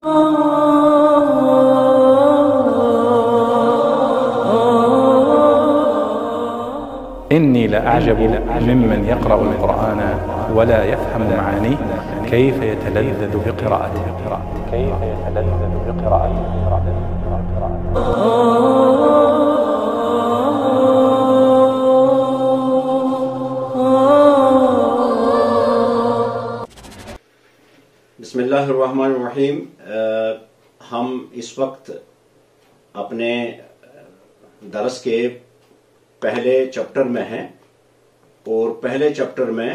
إني لأعجب ممن يقرأ القرآن ولا يفهم معانيه كيف يتلذذ بقراءته. بسم اللہ الرحمن الرحیم. ہم اس وقت اپنے درس کے پہلے چپٹر میں ہیں اور پہلے چپٹر میں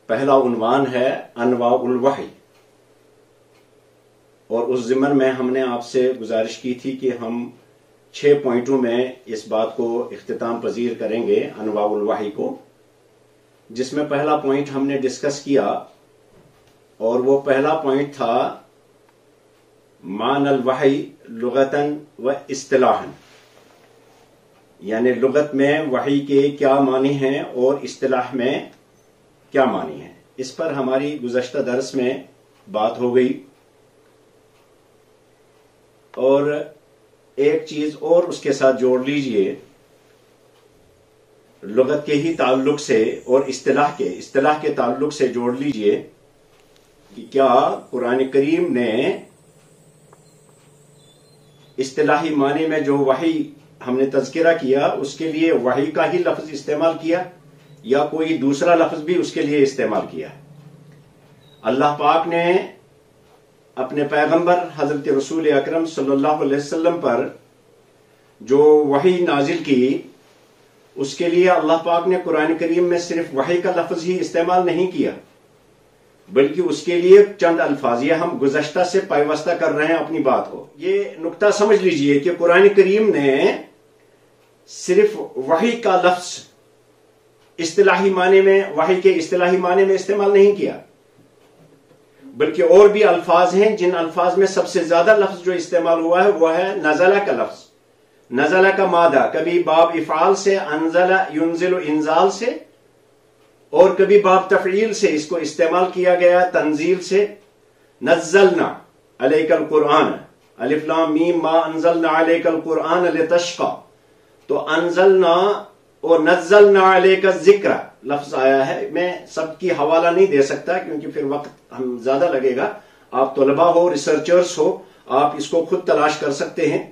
پہلا عنوان ہے انواع الوحی، اور اس ضمن میں ہم نے آپ سے گزارش کی تھی کہ ہم 6 پوائنٹوں میں اس بات کو اختتام پذیر کریں گے انواع الوحی کو، جس میں پہلا پوائنٹ ہم نے ڈسکس کیا، اور وہ پہلا پوائنٹ تھا معنی الوحی لغتاً و اصطلاحاً، یعنی لغت میں وحی کے کیا معنی ہیں اور اصطلاح میں کیا معنی ہیں. اس پر ہماری گزشتہ درس میں بات ہو گئی. اور ایک چیز اور اس کے ساتھ جوڑ لیجئے، لغت کے ہی تعلق سے اور اصطلاح کے تعلق سے جوڑ لیجئے کہ کیا قرآن کریم نے اصطلاحی معنی میں جو وحی ہم نے تذکرہ کیا اس کے لیے وحی کا ہی لفظ استعمال کیا یا کوئی دوسرا لفظ بھی اس کے لیے استعمال کیا. اللہ پاک نے اپنے پیغمبر حضرت رسول اکرم صلی اللہ علیہ وسلم پر جو وحی نازل کی، اس کے لیے اللہ پاک نے قرآن کریم میں صرف وحی کا لفظ ہی استعمال نہیں کیا، بلکہ اس کے لیے چند الفاظ، یہ ہم گزشتہ سے پیوستہ کر رہے ہیں اپنی بات کو. یہ نقطہ سمجھ لیجئے کہ قرآن کریم نے صرف وحی کا لفظ اصطلاحی معنی میں، وحی کے اصطلاحی معنی میں استعمال نہیں کیا، بلکہ اور بھی الفاظ ہیں جن الفاظ میں سب سے زیادہ لفظ جو استعمال ہوا ہے وہ ہے نزلہ کا لفظ. نزلہ کا مادہ کبھی باب افعال سے، انزل ینزل انزال سے، اور کبھی باب تفعیل سے اس کو استعمال کیا گیا تنزیل سے. نزلنا علیک القرآن، الف لام میم ما انزلنا علیک القرآن لتشقى، تو انزلنا اور نزلنا علیک الذکر لفظ آیا ہے. میں سب کی حوالہ نہیں دے سکتا کیونکہ پھر وقت ہم زیادہ لگے گا. آپ طلباء ہو، ریسرچرز ہو، آپ اس کو خود تلاش کر سکتے ہیں.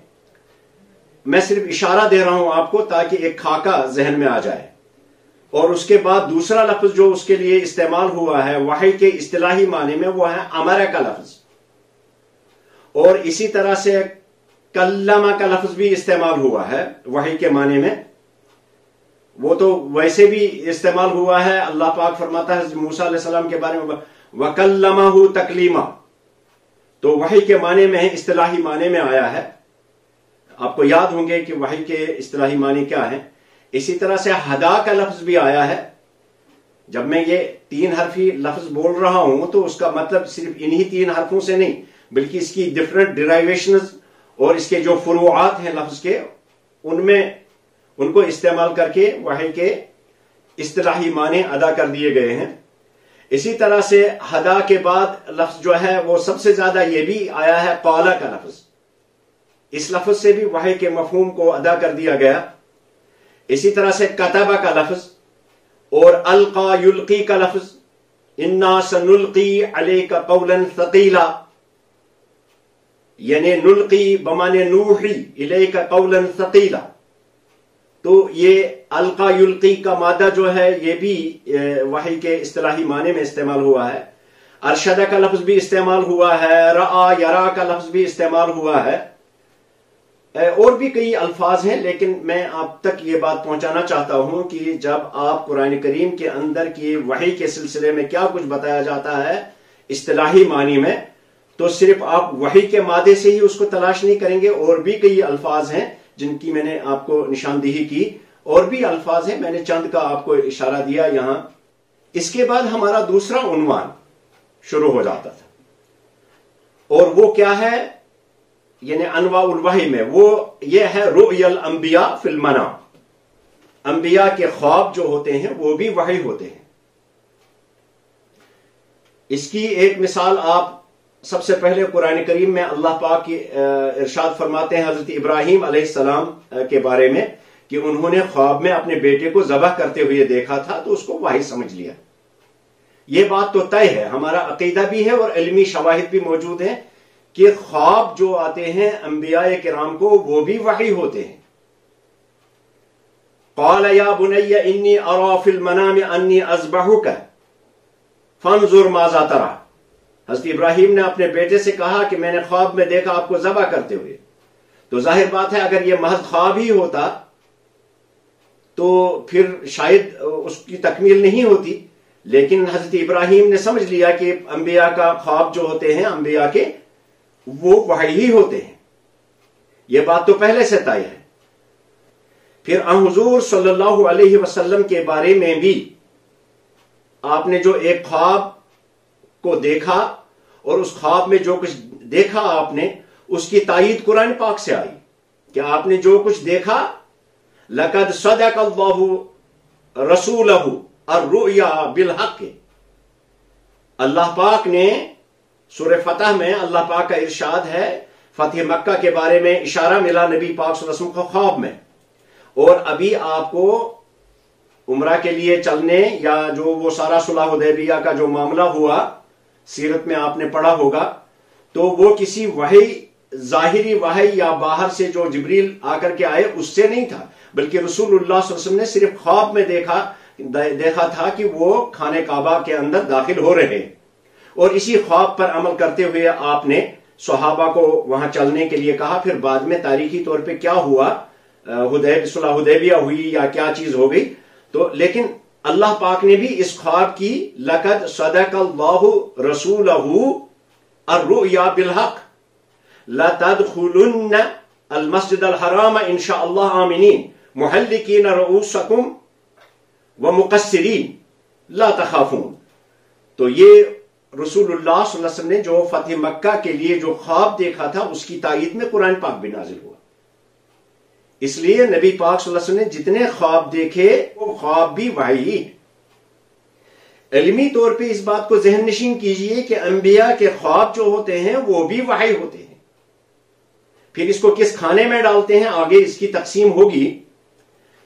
میں صرف اشارہ دے رہا ہوں آپ کو تاکہ ایک خاکہ ذہن میں آ جائے. اور اس کے بعد دوسرا لفظ جو اس کے لیے استعمال ہوا ہے وحی کے اصطلاحی معنی میں وہ ہے امر کا لفظ، اور اسی طرح سے کلمہ کا لفظ بھی استعمال ہوا ہے وحی کے معنی میں. وہ تو ویسے بھی استعمال ہوا ہے. اللہ پاک فرماتا ہے موسیٰ علیہ السلام کے بارے میں وَكَلَّمَهُ تَكْلِيمًا، تو وحی کے معنی میں اصطلاحی معنی میں آیا ہے. آپ کو یاد ہوں گے کہ وحی کے اصطلاحی معنی کیا ہیں. اسی طرح سے ہدا کا لفظ بھی آیا ہے. جب میں یہ 3 حرفی لفظ بول رہا ہوں تو اس کا مطلب صرف انہی 3 حرفوں سے نہیں، بلکہ اس کی ڈیفرنٹ ڈیرائیویشنز اور اس کے جو فروعات ہیں لفظ کے، ان کو استعمال کر کے وحی کے اصطلاحی معنی ادا کر دیے گئے ہیں. اسی طرح سے ہدا کے بعد لفظ جو ہے وہ سب سے زیادہ یہ بھی آیا ہے قال کا لفظ. اس لفظ سے بھی وحی کے مفہوم کو ادا کر دیا گیا. اسی طرح سے کتبہ کا لفظ اور القا یلقی کا لفظ، انا سنلقی علیک قولا ثقیلا، یعنی نلقی بمعنی نوحی الیک قولا ثقیلا. تو یہ القا یلقی کا مادہ جو ہے یہ بھی وحی کے اصطلاحی معنی میں استعمال ہوا ہے. ارشدہ کا لفظ بھی استعمال ہوا ہے. رآ یرا کا لفظ بھی استعمال ہوا ہے. اور بھی کئی الفاظ ہیں، لیکن میں آپ تک یہ بات پہنچانا چاہتا ہوں کہ جب آپ قرآن کریم کے اندر کی وحی کے سلسلے میں کیا کچھ بتایا جاتا ہے اصطلاحی معنی میں، تو صرف آپ وحی کے مادے سے ہی اس کو تلاش نہیں کریں گے. اور بھی کئی الفاظ ہیں جن کی میں نے آپ کو نشاندہی کی، اور بھی الفاظ ہیں، میں نے چند کا آپ کو اشارہ دیا یہاں. اس کے بعد ہمارا دوسرا عنوان شروع ہو جاتا تھا، اور وہ کیا ہے، یعنی انواع الوحی میں وہ یہ ہے رؤی الانبیاء فی المنام. انبیاء کے خواب جو ہوتے ہیں وہ بھی وحی ہوتے ہیں. اس کی ایک مثال آپ سب سے پہلے قرآن کریم میں اللہ پاک کی ارشاد فرماتے ہیں حضرت ابراہیم علیہ السلام کے بارے میں کہ انہوں نے خواب میں اپنے بیٹے کو ذبح کرتے ہوئے دیکھا تھا تو اس کو وحی سمجھ لیا. یہ بات تو طے ہے، ہمارا عقیدہ بھی ہے اور علمی شواہد بھی موجود ہیں کہ خواب جو آتے ہیں انبیاء کرام کو وہ بھی وحی ہوتے ہیں. قال یا بنی انی ارى فی المنام انی اذبحک فانظر ماذا ترى. حضرت ابراہیم نے اپنے بیٹے سے کہا کہ میں نے خواب میں دیکھا آپ کو ذبح کرتے ہوئے. تو ظاہر بات ہے اگر یہ محض خواب ہی ہوتا تو پھر شاید اس کی تکمیل نہیں ہوتی، لیکن حضرت ابراہیم نے سمجھ لیا کہ انبیاء کا خواب جو ہوتے ہیں انبیاء کے وہ وحی ہی ہوتے ہیں. یہ بات تو پہلے سے طے ہے. پھر حضور صلی اللہ علیہ وسلم کے بارے میں بھی آپ نے جو ایک خواب کو دیکھا اور اس خواب میں جو کچھ دیکھا آپ نے اس کی تائید قرآن پاک سے آئی کہ آپ نے جو کچھ دیکھا لَقَدْ صَدَقَ اللَّهُ رَسُولَهُ الرُّؤْيَا بِالْحَقِّ. اللہ پاک نے سورہ فتح میں اللہ پاک کا ارشاد ہے، فتح مکہ کے بارے میں اشارہ ملا نبی پاک صلی اللہ علیہ وسلم کو خواب میں، اور ابھی آپ کو عمرہ کے لیے چلنے یا جو وہ سارا صلح حدیبیہ کا جو معاملہ ہوا سیرت میں آپ نے پڑھا ہوگا، تو وہ کسی وحی ظاہری وحی یا باہر سے جو جبریل آ کر کے آئے اس سے نہیں تھا، بلکہ رسول اللہ صلی اللہ علیہ وسلم نے صرف خواب میں دیکھا تھا کہ وہ خانہ کعبہ کے اندر داخل ہو رہے ہیں، اور اسی خواب پر عمل کرتے ہوئے آپ نے صحابہ کو وہاں چلنے کے لیے کہا. پھر بعد میں تاریخی طور پہ کیا ہوا، صلح حدیبیہ ہوئی یا کیا چیز ہو گئی، تو لیکن اللہ پاک نے بھی اس خواب کی لَقَدْ صَدَقَ اللَّهُ رَسُولَهُ الرُّؤْيَا بِالْحَقِّ لَتَدْخُلُنَّ الْمَسْجِدَ الْحَرَامَ إِنْ شَاءَ اللَّهُ آمِنِينَ مُحَلِّقِينَ رُؤُوسَكُمْ وَمُقَصِّرِينَ لَا تَخَافُونَ. تو یہ رسول اللہ صلی اللہ علیہ وسلم نے جو فتح مکہ کے لیے جو خواب دیکھا تھا اس کی تائید میں قرآن پاک بھی نازل ہوا. اس لیے نبی پاک صلی اللہ علیہ وسلم نے جتنے خواب دیکھے وہ خواب بھی وحی. علمی طور پہ اس بات کو ذہن نشین کیجئے کہ انبیاء کے خواب جو ہوتے ہیں وہ بھی وحی ہوتے ہیں. پھر اس کو کس کھانے میں ڈالتے ہیں آگے اس کی تقسیم ہوگی.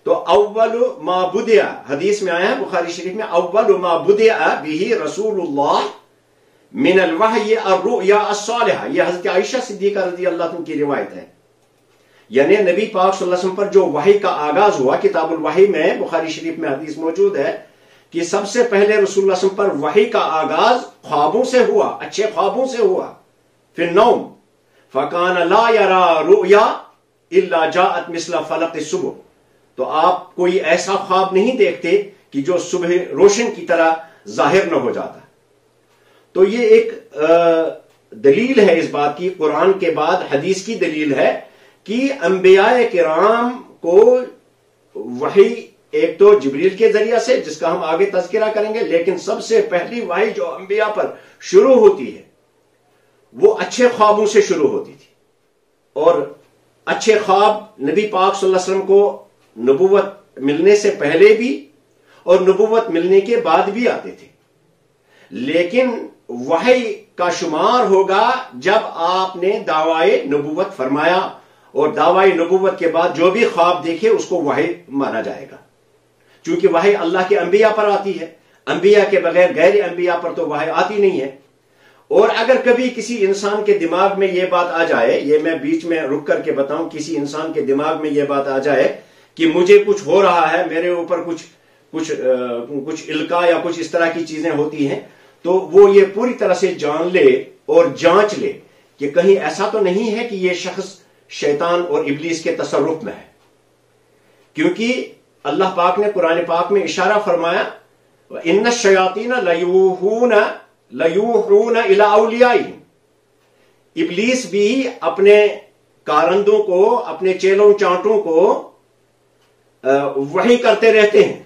تو اول ما بدع، حدیث میں آیا ہے بخاری شریف میں، اول ما بدع به رسول اللہ من الوحی الرؤیا الصالحہ. یہ حضرت عائشہ صدیقہ رضی اللہ عنہ کی روایت ہے. یعنی نبی پاک صلی اللہ علیہ وسلم پر جو وحی کا آغاز ہوا، کتاب الوحی میں بخاری شریف میں حدیث موجود ہے کہ سب سے پہلے رسول اللہ صلی اللہ علیہ وسلم پر وحی کا آغاز خوابوں سے ہوا، اچھے خوابوں سے ہوا. فی النوم فَكَانَ لَا يَرَى رُؤْيَا إِلَّا جَاءَتْ مِثْلَ فَلَقِ الصُّبْحِ. تو آپ کوئی ایسا خواب نہیں دیکھتے کہ جو صبح روشن کی طرح ظاہر نہ ہو جاتا. تو یہ ایک دلیل ہے اس بات کی، قرآن کے بعد حدیث کی دلیل ہے کہ انبیاء کرام کو وحی ایک تو جبریل کے ذریعہ سے، جس کا ہم آگے تذکرہ کریں گے، لیکن سب سے پہلی وحی جو انبیاء پر شروع ہوتی ہے وہ اچھے خوابوں سے شروع ہوتی تھی. اور اچھے خواب نبی پاک صلی اللہ علیہ وسلم کو نبوت ملنے سے پہلے بھی اور نبوت ملنے کے بعد بھی آتے تھے. لیکن وحی کا شمار ہوگا جب آپ نے دعوی نبوت فرمایا، اور دعوی نبوت کے بعد جو بھی خواب دیکھے اس کو وحی مانا جائے گا، چونکہ وحی اللہ کے انبیاء پر آتی ہے. انبیاء کے بغیر غیر انبیاء پر تو وحی آتی نہیں ہے. اور اگر کبھی کسی انسان کے دماغ میں یہ بات آ جائے، یہ میں بیچ میں رک کر کے بتاؤں، کسی انسان کے دماغ میں یہ بات آ جائے کہ مجھے کچھ ہو رہا ہے، میرے اوپر کچھ القاء یا کچھ اس طرح کی چیزیں ہوتی ہیں، تو وہ یہ پوری طرح سے جان لے اور جانچ لے کہ کہیں ایسا تو نہیں ہے کہ یہ شخص شیطان اور ابلیس کے تصرف میں ہے. کیونکہ اللہ پاک نے قرآن پاک میں اشارہ فرمایا ان الشیاطین لیوحون الی اولیائہم. ابلیس بھی اپنے کارندوں کو، اپنے چیلوں چانٹوں کو وحی کرتے رہتے ہیں،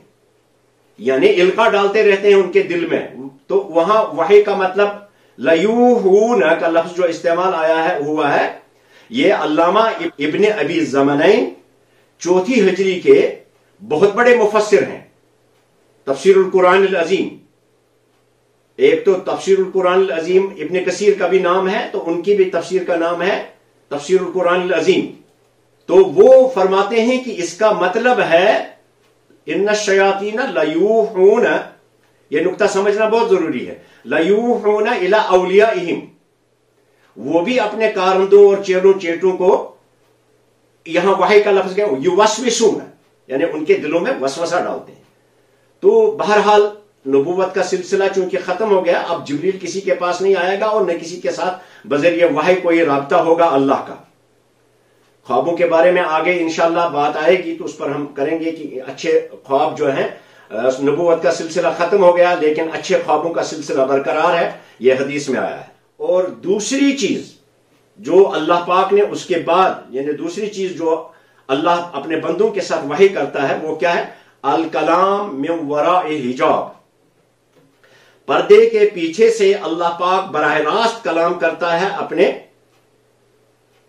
یعنی القاء ڈالتے رہتے ہیں ان کے دل میں. تو وہاں وحی کا مطلب لیوحون کا لفظ جو استعمال ہوا ہے یہ علامہ ابن ابی زمنین 4 ہجری کے بہت بڑے مفسر ہیں، تفسیر القرآن العظیم. ایک تو تفسیر القرآن العظیم ابن کثیر کا بھی نام ہے، تو ان کی بھی تفسیر کا نام ہے تفسیر القرآن العظیم. تو وہ فرماتے ہیں کہ اس کا مطلب ہے ان الشیاطین لیوحون، یہ نقطہ سمجھنا بہت ضروری ہے، لیوحون الی اولیائہم، وہ بھی اپنے کارندوں اور چیلوں چیٹوں کو، یہاں وحی کا لفظ کیا، یوسوسون، یعنی ان کے دلوں میں وسوسہ ڈالتے ہیں. تو بہرحال نبوت کا سلسلہ چونکہ ختم ہو گیا، اب جبریل کسی کے پاس نہیں آئے گا اور نہ کسی کے ساتھ بذریعہ وحی کوئی رابطہ ہوگا اللہ کا. خوابوں کے بارے میں آگے انشاءاللہ بات آئے گی تو اس پر ہم کریں گے کہ اچھے خواب جو ہیں، نبوت کا سلسلہ ختم ہو گیا لیکن اچھے خوابوں کا سلسلہ برقرار ہے، یہ حدیث میں آیا ہے. اور دوسری چیز جو اللہ پاک نے اس کے بعد، یعنی دوسری چیز جو اللہ اپنے بندوں کے ساتھ وحی کرتا ہے وہ کیا ہے، الکلام من وراء حجاب، پردے کے پیچھے سے اللہ پاک براہ راست کلام کرتا ہے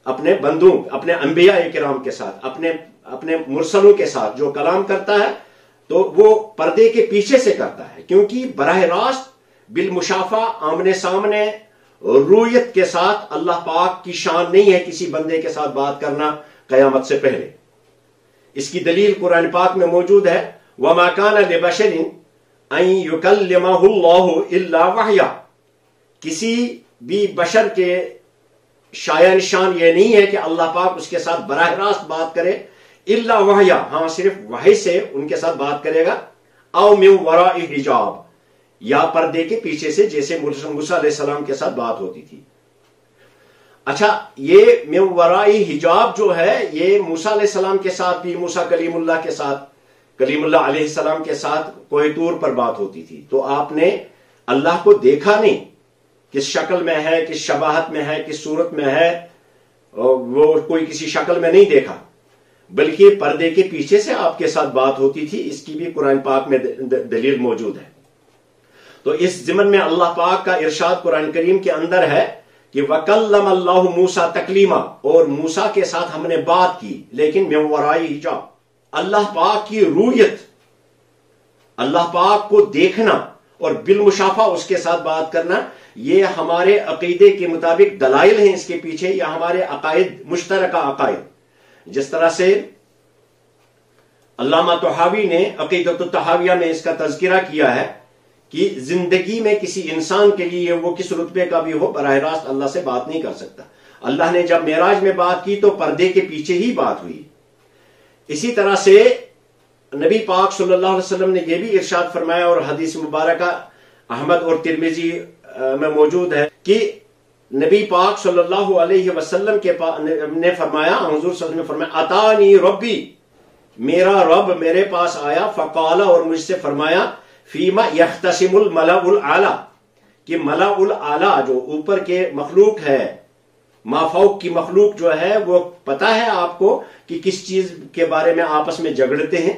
اپنے بندوں، اپنے انبیاء کرام کے ساتھ، اپنے مرسلوں کے ساتھ جو کلام کرتا ہے تو وہ پردے کے پیچھے سے کرتا ہے، کیونکہ براہ راست بالمشافہ آمنے سامنے رویت کے ساتھ اللہ پاک کی شان نہیں ہے کسی بندے کے ساتھ بات کرنا قیامت سے پہلے. اس کی دلیل قرآن پاک میں موجود ہے، وَمَا كَانَ لِبَشَرٍ أَن يُكَلِّمَهُ اللَّهُ إِلَّا وَحْيًا، کسی بھی بشر کے شایان شان یہ نہیں ہے کہ اللہ پاک اس کے ساتھ براہ راست بات کرے، الا وحیا، ہاں صرف وحی سے ان کے ساتھ بات کرے گا، او من وراء حجاب، یا پردے کے پیچھے سے، جیسے موسیٰ علیہ السلام کے ساتھ بات ہوتی تھی. اچھا، یہ من وراء حجاب جو ہے یہ موسیٰ علیہ السلام کے ساتھ بھی، موسیٰ کلیم اللہ کے ساتھ، کلیم اللہ علیہ السلام کے ساتھ کوہ طور پر بات ہوتی تھی، تو آپ نے اللہ کو دیکھا نہیں، کس شکل میں ہے، کس شباہت میں ہے، کس صورت میں ہے، وہ کوئی کسی شکل میں نہیں دیکھا، بلکہ پردے کے پیچھے سے آپ کے ساتھ بات ہوتی تھی. اس کی بھی قرآن پاک میں دلیل موجود ہے. تو اس ضمن میں اللہ پاک کا ارشاد قرآن کریم کے اندر ہے کہ وَكَلَّمَ اللَّهُ مُوسَىٰ تَكْلِيمًا، اور موسیٰ کے ساتھ ہم نے بات کی، لیکن مِن وَرَاءِ حجاب، اللہ پاک کی رویت، اللہ پاک کو دیکھنا اور بالمشافہ اس کے ساتھ بات کرنا، یہ ہمارے عقیدے کے مطابق دلائل ہیں اس کے پیچھے، یا ہمارے عقائد، مشترکہ عقائد. جس طرح سے علامہ طحاوی نے عقیدۃ الطحاویہ میں اس کا تذکرہ کیا ہے کہ زندگی میں کسی انسان کے لیے وہ کس رتبے کا بھی ہو، براہ راست اللہ سے بات نہیں کر سکتا. اللہ نے جب معراج میں بات کی تو پردے کے پیچھے ہی بات ہوئی. اسی طرح سے نبی پاک صلی اللہ علیہ وسلم نے یہ بھی ارشاد فرمایا، اور حدیث مبارکہ احمد اور ترمذی میں موجود ہے، کہ نبی پاک صلی اللہ علیہ وسلم نے فرمایا، حضور صلی اللہ علیہ وسلم نے فرمایا، اتانی ربی، میرا رب میرے پاس آیا، فقال، اور مجھ سے فرمایا، فیما یختصم الملأ الاعلی، کہ ملأ الاعلی جو اوپر کے مخلوق ہے، ما فوق کی مخلوق جو ہے، وہ پتا ہے آپ کو کہ کس چیز کے بارے میں آپس میں جھگڑتے ہیں.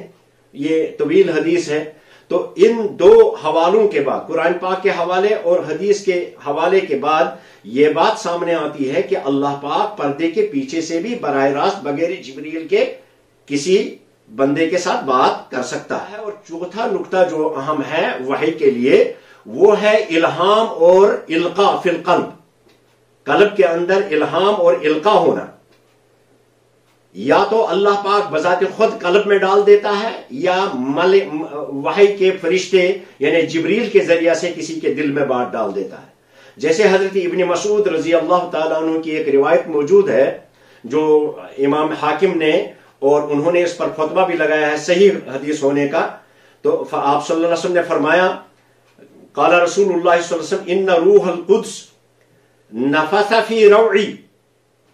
یہ طویل حدیث ہے. تو ان دو حوالوں کے بعد، قرآن پاک کے حوالے اور حدیث کے حوالے کے بعد، یہ بات سامنے آتی ہے کہ اللہ پاک پردے کے پیچھے سے بھی براہ راست بغیر جبریل کے کسی بندے کے ساتھ بات کر سکتا ہے. اور چوتھا نقطہ جو اہم ہے وحی کے لیے، وہ ہے الہام اور القاء فی القلب، قلب کے اندر الہام اور القاء ہونا. یا تو اللہ پاک بذات خود قلب میں ڈال دیتا ہے، یا وحی کے فرشتے یعنی جبریل کے ذریعہ سے کسی کے دل میں بات ڈال دیتا ہے. جیسے حضرت ابن مسعود رضی اللہ تعالیٰ عنہ کی ایک روایت موجود ہے جو امام حاکم نے، اور انہوں نے اس پر فتویٰ بھی لگایا ہے صحیح حدیث ہونے کا. تو آپ صلی اللہ علیہ وسلم نے فرمایا، قال رسول اللہ صلی اللہ علیہ وسلم، ان روح القدس نفث فی روعی،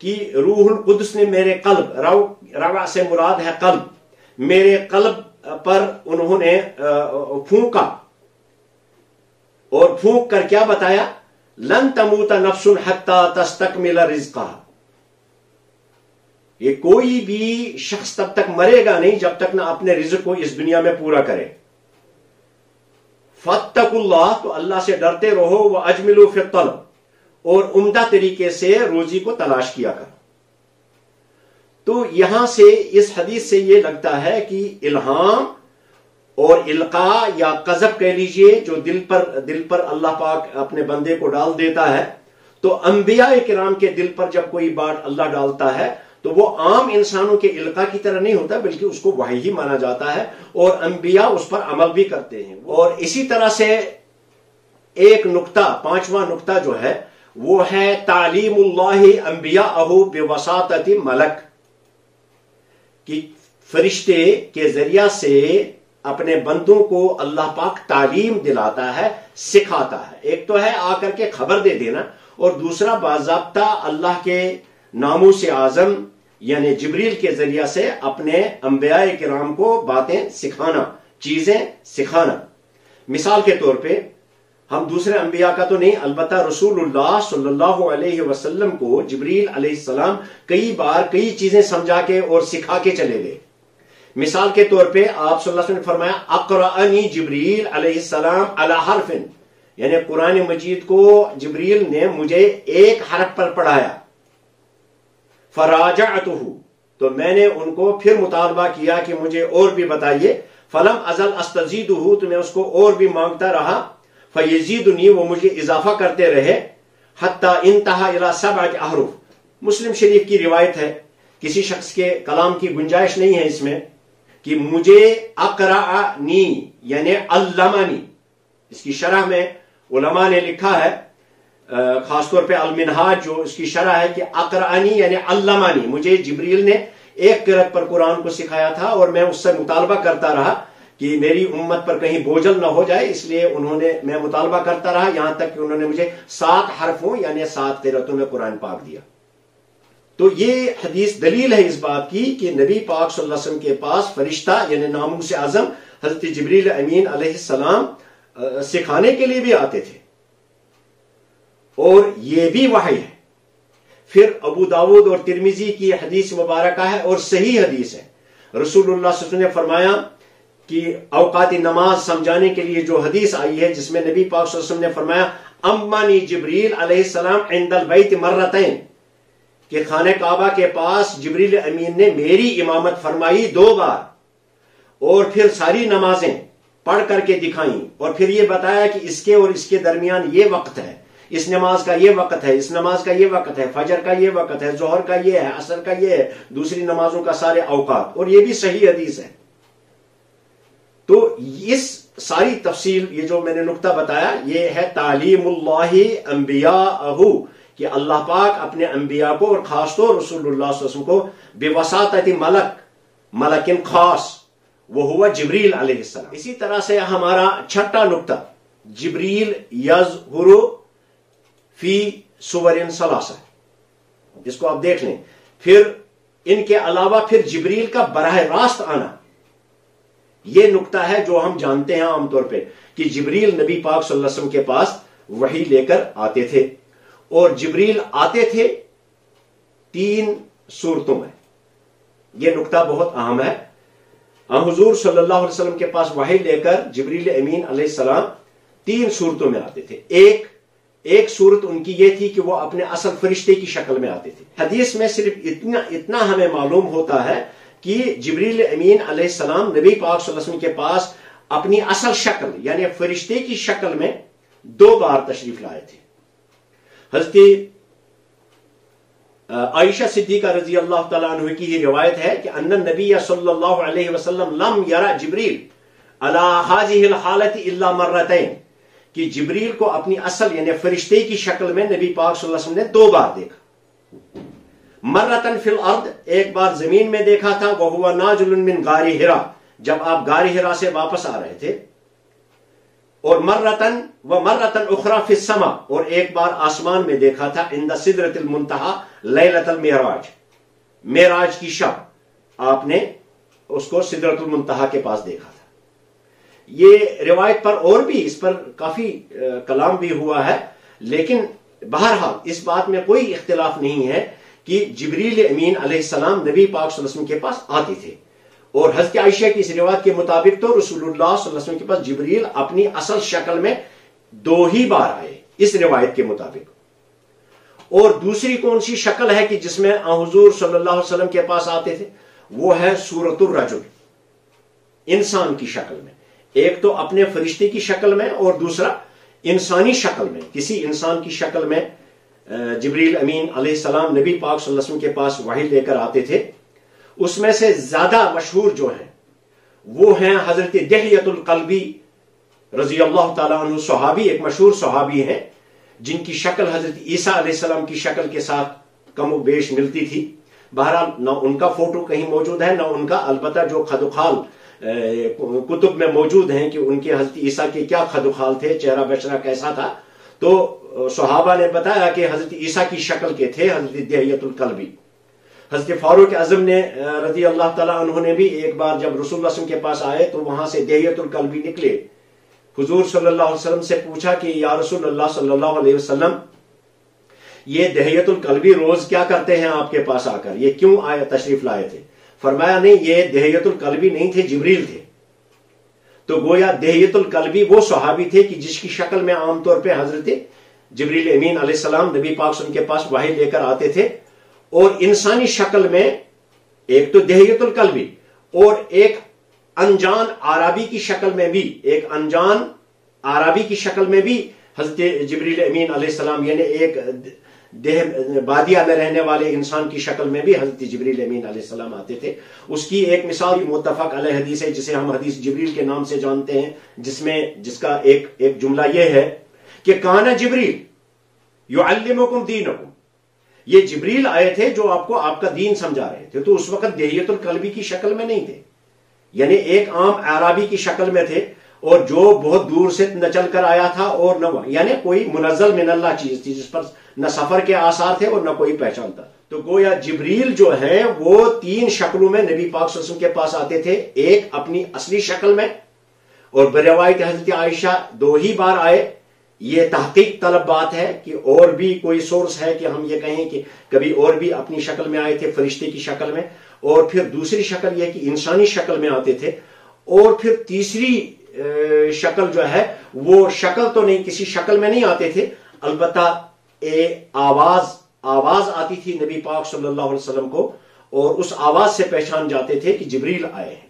کہ روح القدس نے میرے قلب، روع سے مراد ہے قلب، میرے قلب پر انہوں نے پھونکا، اور پھونک کر کیا بتایا، لن تموت نفس حتی تستکمل رزقها، یہ کوئی بھی شخص تب تک مرے گا نہیں جب تک نہ اپنے رزق کو اس دنیا میں پورا کرے. فاتقوا اللہ، تو اللہ سے ڈرتے رہو، واجملوا فی الطلب، اور عمدہ طریقے سے روزی کو تلاش کیا کر. تو یہاں سے اس حدیث سے یہ لگتا ہے کہ الہام اور القاء یا قذف کہہ لیجئے جو دل پر اللہ پاک اپنے بندے کو ڈال دیتا ہے، تو انبیاء کرام کے دل پر جب کوئی بات اللہ ڈالتا ہے تو وہ عام انسانوں کے القاء کی طرح نہیں ہوتا، بلکہ اس کو وحی ہی مانا جاتا ہے، اور انبیاء اس پر عمل بھی کرتے ہیں۔ اور اسی طرح سے ایک نقطہ، پانچواں نقطہ جو ہے وہ ہے تعلیم اللہ انبیاءہ بواسطۃ ملک، کہ فرشتے کے ذریعہ سے اپنے بندوں کو اللہ پاک تعلیم دلاتا ہے، سکھاتا ہے۔ ایک تو ہے آ کر کے خبر دے دینا، اور دوسرا باضابطہ اللہ کے ناموس اعظم یعنی جبریل کے ذریعہ سے اپنے انبیاء کرام کو باتیں سکھانا، چیزیں سکھانا۔ مثال کے طور پہ ہم دوسرے انبیاء کا تو نہیں، البتہ رسول اللہ صلی اللہ علیہ وسلم کو جبریل علیہ السلام کئی بار کئی چیزیں سمجھا کے اور سکھا کے چلے گئے۔ مثال کے طور پہ آپ صلی اللہ علیہ وسلم نے فرمایا اقرأنی جبریل علیہ السلام علی حرف، یعنی قرآن مجید کو جبریل نے مجھے ایک حرف پر پڑھایا، فراجعتہ، تو میں نے ان کو پھر مطالبہ کیا کہ مجھے اور بھی بتائیے، فلم ازل استزیدہ، تو میں اس کو اور بھی مانگتا رہا، فیزیدنی، وہ مجھے اضافہ کرتے رہے، حتی انتہا الی 7 احرف۔ مسلم شریف کی روایت ہے، کسی شخص کے کلام کی گنجائش نہیں ہے اس میں، کہ مجھے اقرأنی یعنی علمنی، اس کی شرح میں علماء نے لکھا ہے، خاص طور پہ المنہاج جو اس کی شرح ہے، کہ اقرأنی یعنی علمنی، مجھے جبریل نے ایک قرأت پر قرآن کو سکھایا تھا، اور میں اس سے مطالبہ کرتا رہا کہ میری امت پر کہیں بوجھل نہ ہو جائے، اس لیے میں مطالبہ کرتا رہا، یہاں تک کہ انہوں نے مجھے 7 حرفوں یعنی 7 قرأتوں میں قرآن پاک دیا۔ تو یہ حدیث دلیل ہے اس بات کی کہ نبی پاک صلی اللہ علیہ وسلم کے پاس فرشتہ یعنی ناموس اعظم حضرت جبریل امین علیہ السلام سکھانے کے لیے بھی آتے تھے، اور یہ بھی وحی ہے۔ پھر ابو داود اور ترمذی کی حدیث مبارکہ ہے اور صحیح حدیث ہے، رسول اللہ صلی اللہ علیہ وسلم نے فرمایا کہ اوقات نماز سمجھانے کے لیے جو حدیث آئی ہے، جس میں نبی پاک صلی اللہ علیہ وسلم نے فرمایا امانی جبریل علیہ السلام عند البیت مرتین، کہ خانہ کعبہ کے پاس جبریل امین نے میری امامت فرمائی 2 بار، اور پھر ساری نمازیں پڑھ کر کے دکھائیں، اور پھر یہ بتایا کہ اس کے اور اس کے درمیان یہ وقت ہے، اس نماز کا یہ وقت ہے، اس نماز کا یہ وقت ہے، فجر کا یہ وقت ہے، ظہر کا یہ ہے، عصر کا یہ ہے، دوسری نمازوں کا سارے اوقات، اور یہ بھی صحیح حدیث ہے۔ تو اس ساری تفصیل، یہ جو میں نے نقطہ بتایا، یہ ہے تعلیم اللہ انبیاءہ، کہ اللہ پاک اپنے انبیاء کو اور خاص طور رسول اللہ صلی اللہ علیہ وسلم کو بواسطۃ ملکن خاص وہو جبریل علیہ السلام۔ اسی طرح سے ہمارا چھٹا نقطہ، جبریل یظہر فی صور ثلاثہ، جس کو آپ دیکھ لیں۔ پھر ان کے علاوہ پھر جبریل کا براہ راست آنا، یہ نقطہ ہے جو ہم جانتے ہیں عام طور پہ، کہ جبریل نبی پاک صلی اللہ علیہ وسلم کے پاس وحی لے کر آتے تھے، اور جبریل آتے تھے 3 صورتوں میں۔ یہ نقطہ بہت اہم ہے۔ حضور صلی اللہ علیہ وسلم کے پاس وحی لے کر جبریل امین علیہ السلام 3 صورتوں میں آتے تھے۔ ایک صورت ان کی یہ تھی کہ وہ اپنے اصل فرشتے کی شکل میں آتے تھے۔ حدیث میں صرف اتنا ہمیں معلوم ہوتا ہے کہ جبریل امین علیہ السلام نبی پاک صلی اللہ علیہ وسلم کے پاس اپنی اصل شکل یعنی فرشتے کی شکل میں 2 بار تشریف لائے تھے۔ حضرت عائشہ صدیقہ رضی اللہ تعالیٰ عنہ کی یہ روایت ہے کہ ان النبی صلی اللہ علیہ وسلم لم یرا جبریل علی هذه الحالة الا مرتين، کہ جبریل کو اپنی اصل یعنی فرشتے کی شکل میں نبی پاک صلی اللہ علیہ وسلم نے 2 بار دیکھا۔ مرتن فی الارض، ایک بار زمین میں دیکھا تھا، وہو نازل من غار حرا، جب آپ غار حرا سے واپس آ رہے تھے، اور مرتن اخرى فی السماء، اور ایک بار آسمان میں دیکھا تھا، عند سدرۃ المنتہى لیلۃ المعراج، معراج کی شب آپ نے اس کو سدرۃ المنتہى کے پاس دیکھا تھا۔ یہ روایت پر اور بھی اس پر کافی کلام بھی ہوا ہے، لیکن بہرحال اس بات میں کوئی اختلاف نہیں ہے کہ جبریل امین علیہ السلام نبی پاک صلی اللہ علیہ وسلم کے پاس آتے تھے، اور حضرت عائشہ کی اس روایت کے مطابق تو رسول اللہ صلی اللہ علیہ وسلم کے پاس جبریل اپنی اصل شکل میں 2 ہی بار آئے اس روایت کے مطابق۔ اور دوسری کون سی شکل ہے کہ جس میں حضور صلی اللہ علیہ وسلم کے پاس آتے تھے، وہ ہے صورت الرجل، انسان کی شکل میں، ایک تو اپنے فرشتے کی شکل میں اور دوسرا انسانی شکل میں، کسی انسان کی شکل میں جبریل امین علیہ السلام نبی پاک صلی اللہ علیہ وسلم کے پاس وحی لے کر آتے تھے۔ اس میں سے زیادہ مشہور جو ہیں وہ ہیں حضرت دحیۃ القلبی رضی اللہ تعالیٰ عنہ، صحابی، ایک مشہور صحابی ہیں جن کی شکل حضرت عیسیٰ علیہ السلام کی شکل کے ساتھ کم و بیش ملتی تھی۔ بہرحال نہ ان کا فوٹو کہیں موجود ہے نہ ان کا، البتہ جو خدوخال کتب میں موجود ہیں کہ ان کے حضرت عیسیٰ کے کیا خدوخال تھے، چہرہ بشرہ کیسا تھا، تو صحابہ نے بتایا کہ حضرت عیسیٰ کی شکل کے تھے حضرت دحیۃ القلبی۔ حضرت فاروق اعظم نے رضی اللہ تعالیٰ عنہ نے بھی ایک بار جب رسول اللہ صلی اللہ علیہ وسلم کے پاس آئے تو وہاں سے دحیۃ القلبی نکلے، حضور صلی اللہ علیہ وسلم سے پوچھا کہ یا رسول اللہ صلی اللہ علیہ وسلم، یہ دحیۃ القلبی روز کیا کرتے ہیں آپ کے پاس آ کر، یہ کیوں آئے تشریف لائے تھے؟ فرمایا نہیں، یہ دحیۃ القلبی نہیں تھے، جبریل تھے۔ تو گویا دحیۃ القلبی وہ صحابی تھے کہ جس کی شکل میں عام طور پہ حضرت جبریل امین علیہ السلام نبی پاک صلی اللہ علیہ وسلم کے پاس وحی لے کر آتے تھے، اور انسانی شکل میں ایک تو دحیۃ القلبی اور ایک انجان عربی کی شکل میں بھی، ایک انجان عربی کی شکل میں بھی حضرت جبریل امین علیہ السلام، یعنی ایک بادیہ میں رہنے والے انسان کی شکل میں بھی حضرت جبریل امین علیہ السلام آتے تھے۔ اس کی ایک مثال متفق علیہ حدیث ہے جسے ہم حدیث جبریل کے نام سے جانتے ہیں، جس کا ایک جملہ یہ ہے کہ کان جبریل یعلمکم دینکم، یہ جبریل آئے تھے جو آپ کو آپ کا دین سمجھا رہے تھے۔ تو اس وقت دحیۃ القلبی کی شکل میں نہیں تھے، یعنی ایک عام عربی کی شکل میں تھے، اور جو بہت دور سے نہ چل کر آیا تھا اور نہ، یعنی کوئی منزل من اللہ چیز تھی جس پر نہ سفر کے آثار تھے اور نہ کوئی پہچان تھا۔ تو گویا جبریل جو ہیں وہ تین شکلوں میں نبی پاک صلی اللہ علیہ وسلم کے پاس آتے تھے، ایک اپنی اصلی شکل میں، اور بروایت حضرت عائشہ 2 ہی بار آئے۔ یہ تحقیق طلب بات ہے کہ اور بھی کوئی سورس ہے کہ ہم یہ کہیں کہ کبھی اور بھی اپنی شکل میں آئے تھے، فرشتے کی شکل میں، اور پھر دوسری شکل یہ کہ انسانی شکل میں آتے تھے، اور پھر تیسری شکل جو ہے وہ شکل تو نہیں، کسی شکل میں نہیں آتے تھے، البتہ آواز آتی تھی نبی پاک صلی اللہ علیہ وسلم کو، اور اس آواز سے پہچان جاتے تھے کہ جبریل آئے ہیں۔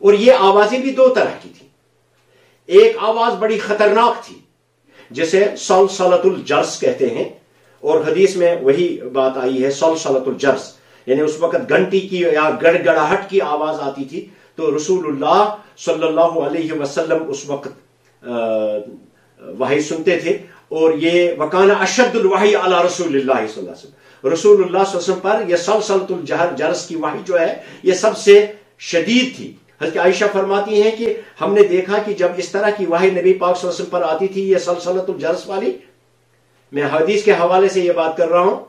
اور یہ آوازیں بھی 2 طرح کی تھی۔ ایک آواز بڑی خطرناک تھی جسے سلسلۃ الجرس کہتے ہیں، اور حدیث میں وہی بات آئی ہے، سلسلۃ الجرس، یعنی اس وقت گھنٹی کی یا گڑگڑاہٹ کی آواز آتی تھی، تو رسول اللہ صلی اللہ علیہ وسلم اس وقت وحی سنتے تھے، اور یہ وکان اشد الوحی علی رسول اللہ صلی اللہ علیہ وسلم، رسول اللہ صلی اللہ علیہ وسلم پر یہ سلسلۃ الجرس کی وحی جو ہے یہ سب سے شدید تھی۔ حضرت عائشہ فرماتی ہیں کہ ہم نے دیکھا کہ جب اس طرح کی وحی نبی پاک صلی اللہ علیہ وسلم پر آتی تھی، یہ سلسلۃ الجرس والی، میں حدیث کے حوالے سے یہ بات کر رہا ہوں،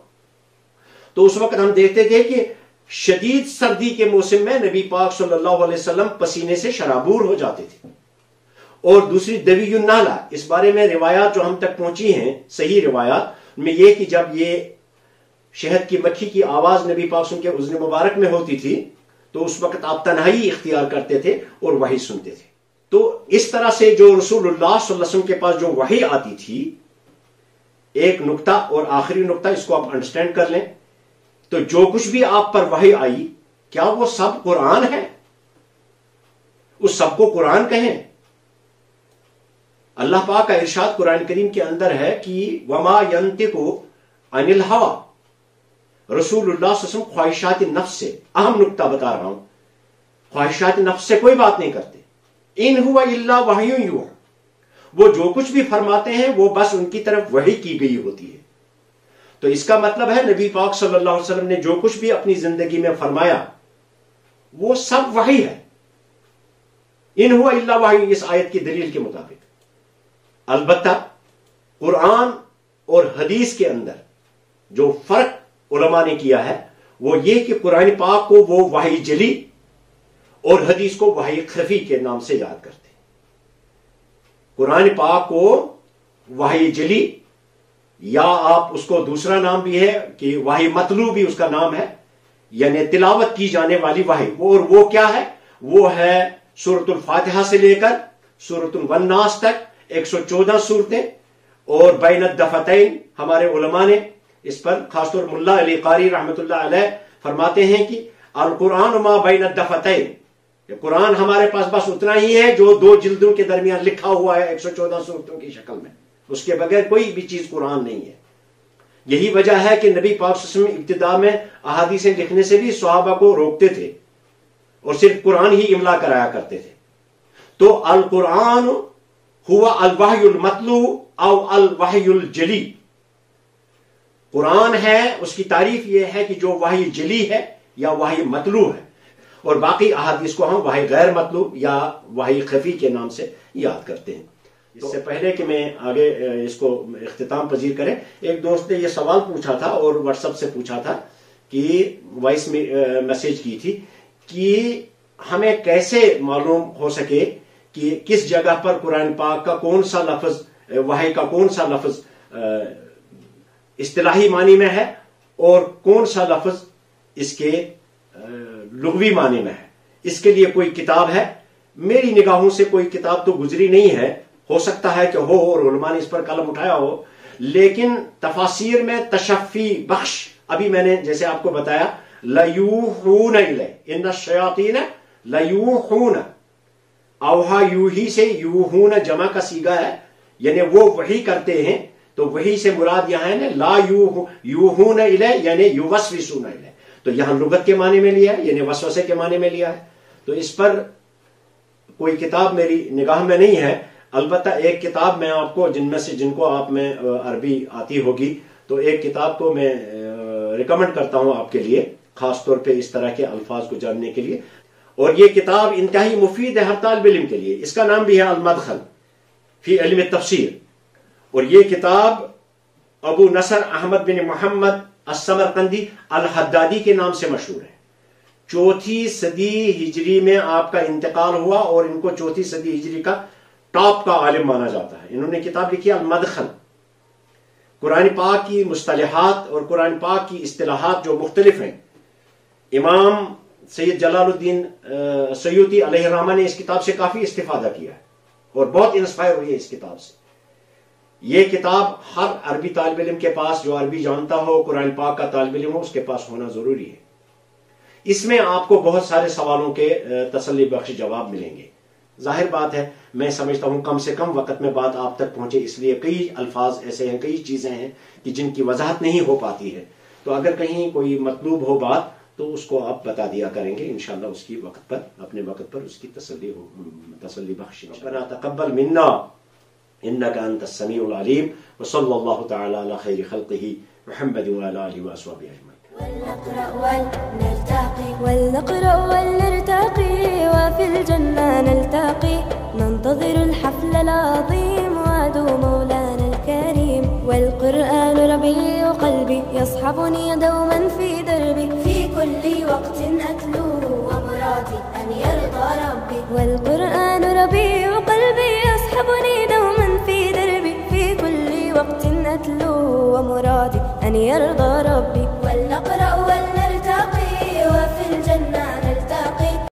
تو اس وقت ہم دیکھتے تھے کہ شدید سردی کے موسم میں نبی پاک صلی اللہ علیہ وسلم پسینے سے شرابور ہو جاتے تھے۔ اور دوسری دوی النالہ، اس بارے میں روایات جو ہم تک پہنچی ہیں، صحیح روایات میں یہ کہ جب یہ شہد کی مکھی کی آواز نبی پاک صلی اللہ علیہ وسلم کے اذن مبارک میں ہوتی تھی تو اس وقت آپ تنہائی اختیار کرتے تھے اور وحی سنتے تھے۔ تو اس طرح سے جو رسول اللہ صلی اللہ علیہ وسلم کے پاس جو وحی آتی تھی، ایک نقطہ اور آخری نقطہ اس کو آپ انڈرسٹینڈ کر لیں، تو جو کچھ بھی آپ پر وحی آئی، کیا وہ سب قرآن ہے؟ اس سب کو قرآن کہیں؟ اللہ پاک کا ارشاد قرآن کریم کے اندر ہے کہ وما ينطق عن الهوى، رسول اللہ صلی اللہ علیہ وسلم خواہشات نفس سے، اہم نقطہ بتا رہا ہوں، خواہشات نفس سے کوئی بات نہیں کرتے، ان هو الا وحی یوحی، وہ جو کچھ بھی فرماتے ہیں وہ بس ان کی طرف وحی کی گئی ہوتی ہے۔ تو اس کا مطلب ہے نبی پاک صلی اللہ علیہ وسلم نے جو کچھ بھی اپنی زندگی میں فرمایا وہ سب وحی ہے، ان هو الا وحی، اس آیت کی دلیل کے مطابق۔ البتہ قرآن اور حدیث کے اندر جو فرق علماء نے کیا ہے وہ یہ کہ قرآن پاک کو وہ وحی جلی اور حدیث کو وحی خفی کے نام سے یاد کرتے۔ قرآن پاک کو وحی جلی، یا آپ اس کو دوسرا نام بھی ہے کہ وحی مطلوع بھی اس کا نام ہے، یعنی تلاوت کی جانے والی وحی، اور وہ کیا ہے؟ وہ ہے سورۃ الفاتحہ سے لے کر سورۃ الناس تک 114 صورتیں، اور بین الدفتین ہمارے علماء نے اس پر خاص طور ملا علی قاری رحمۃ اللہ علیہ فرماتے ہیں کہ القرآن ما بین الدفتین، کہ قرآن ہمارے پاس بس اتنا ہی ہے جو 2 جلدوں کے درمیان لکھا ہوا ہے 114 صورتوں کی شکل میں، اس کے بغیر کوئی بھی چیز قرآن نہیں ہے۔ یہی وجہ ہے کہ نبی پاک صلی اللہ علیہ وسلم ابتدا میں احادیثیں لکھنے سے بھی صحابہ کو روکتے تھے اور صرف قرآن ہی املا کرایا کرتے تھے۔ تو القرآن ہوا الوحی المتلو او الوحی الجلی، قرآن ہے، اس کی تعریف یہ ہے کہ جو وحی جلی ہے یا وحی متلو ہے، اور باقی احادیث کو ہم وحی غیر متلو یا وحی خفی کے نام سے یاد کرتے ہیں۔ اس سے پہلے کہ میں آگے اس کو اختتام پذیر کریں، ایک دوست نے یہ سوال پوچھا تھا اور واٹس ایپ سے پوچھا تھا کہ وائس میسج کی تھی کہ ہمیں کیسے معلوم ہو سکے کہ کس جگہ پر قرآن پاک کا کون سا لفظ، وحی کا کون سا لفظ اصطلاحی معنی میں ہے اور کون سا لفظ اس کے لغوی معنی میں ہے۔ اس کے لیے کوئی کتاب ہے؟ میری نگاہوں سے کوئی کتاب تو گزری نہیں ہے، ہو سکتا ہے کہ ہو اور علماء نے اس پر قلم اٹھایا ہو، لیکن تفاسیر میں تشفی بخش، ابھی میں نے جیسے آپ کو بتایا لَيُوحُونَ إِلَيْهِ إِنَّ الشَّيَاطِينَ لَيُوحُونَ، اوہا یوہی سے یوہون جمع کا صیغہ ہے، یعنی وہ وحی کرتے ہیں، تو وحی سے مراد یہاں ہے نا لا یوہون الیہ یعنی یوسوسون الیہ، تو یہاں لغت کے معنی میں لیا ہے، یعنی وسوسے کے معنی میں لیا ہے۔ تو اس پر کوئی کتاب میری نگاہ میں نہیں ہے، البتہ ایک کتاب میں آپ کو جن کو آپ میں عربی آتی ہوگی تو ایک کتاب کو میں ریکمنڈ کرتا ہوں آپ کے لیے، خاص طور پہ اس طرح کے الفاظ کو جاننے کے لیے، اور یہ کتاب انتہائی مفید ہے ہر طالب علم کے لیے۔ اس کا نام بھی ہے المدخل فی علم التفسیر، اور یہ کتاب ابو نصر احمد بن محمد السمرقندی الحدادی کے نام سے مشہور ہے۔ 4 صدی ہجری میں آپ کا انتقال ہوا اور ان کو 4 صدی ہجری کا ٹاپ کا عالم مانا جاتا ہے۔ انہوں نے کتاب لکھی المدخل، قرآن پاک کی مصطلحات اور قرآن پاک کی اصطلاحات جو مختلف ہیں۔ امام سید جلال الدین سیوطی علیہ الرحمہ نے اس کتاب سے کافی استفادہ کیا ہے اور بہت انسپائر ہوئی ہے اس کتاب سے۔ یہ کتاب ہر عربی طالب علم کے پاس، جو عربی جانتا ہو، قرآن پاک کا طالب علم ہو، اس کے پاس ہونا ضروری ہے۔ اس میں آپ کو بہت سارے سوالوں کے تسلی بخش جواب ملیں گے۔ ظاہر بات ہے، میں سمجھتا ہوں کم سے کم وقت میں بات آپ تک پہنچے، اس لیے کئی الفاظ ایسے ہیں، کئی چیزیں ہیں کہ جن کی وضاحت نہیں ہو پاتی ہے، تو اگر کہیں کوئی مطلوب ہو بات تو اس کو آپ بتا دیا کریں گے انشاءاللہ، اس کی وقت پر، اپنے وقت پر اس کی تسلی بخش۔ ربنا تقبل منا انك انت السميع العليم، وصلى الله تعالى على خير خلقه محمد وعلى اله واصحابه اجمعين۔ ولنقرأ ولنرتقي وفي الجنة نلتقي، ننتظر الحفل العظيم وعدو مولانا الكريم، والقرآن ربيع قلبي يصحبني دوما في دربي، في كل وقت أتلوه ومرادي أن يرضى ربي، والقرآن ربيع قلبي يصحبني دوما في دربي، في كل وقت أتلوه ومرادي أن يرضى ربي، ولنقرأ